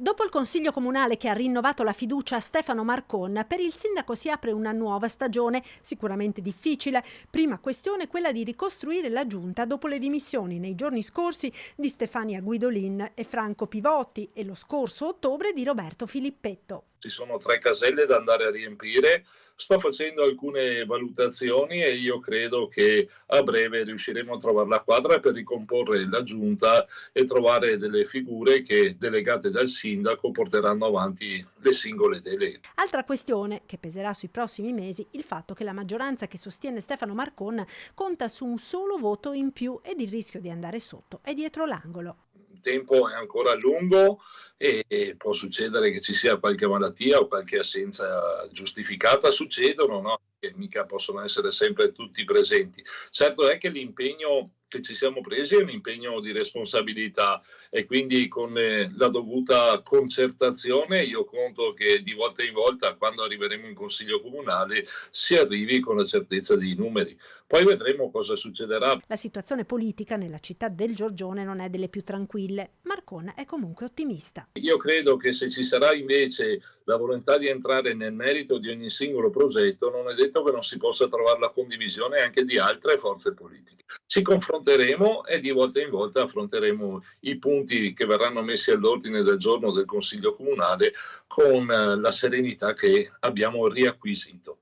Dopo il Consiglio Comunale che ha rinnovato la fiducia a Stefano Marcon, per il sindaco si apre una nuova stagione, sicuramente difficile. Prima questione quella di ricostruire la giunta dopo le dimissioni nei giorni scorsi di Stefania Guidolin e Franco Pivotti e lo scorso ottobre di Roberto Filippetto. Ci sono 3 caselle da andare a riempire, sto facendo alcune valutazioni e io credo che a breve riusciremo a trovare la quadra per ricomporre la giunta e trovare delle figure che, delegate dal sindaco, porteranno avanti le singole deleghe. Altra questione che peserà sui prossimi mesi, il fatto che la maggioranza che sostiene Stefano Marcon conta su un solo voto in più ed il rischio di andare sotto è dietro l'angolo. Il tempo è ancora lungo e può succedere che ci sia qualche malattia o qualche assenza giustificata, succedono, no? Che mica possono essere sempre tutti presenti. Certo è che l'impegno che ci siamo presi è un impegno di responsabilità e quindi con la dovuta concertazione io conto che di volta in volta, quando arriveremo in Consiglio Comunale, si arrivi con la certezza dei numeri. Poi vedremo cosa succederà. La situazione politica nella città del Giorgione non è delle più tranquille. Marcon è comunque ottimista. Io credo che se ci sarà invece la volontà di entrare nel merito di ogni singolo progetto, non è detto che non si possa trovare la condivisione anche di altre forze politiche. Ci confronteremo e di volta in volta affronteremo i punti che verranno messi all'ordine del giorno del Consiglio Comunale con la serenità che abbiamo riacquisito.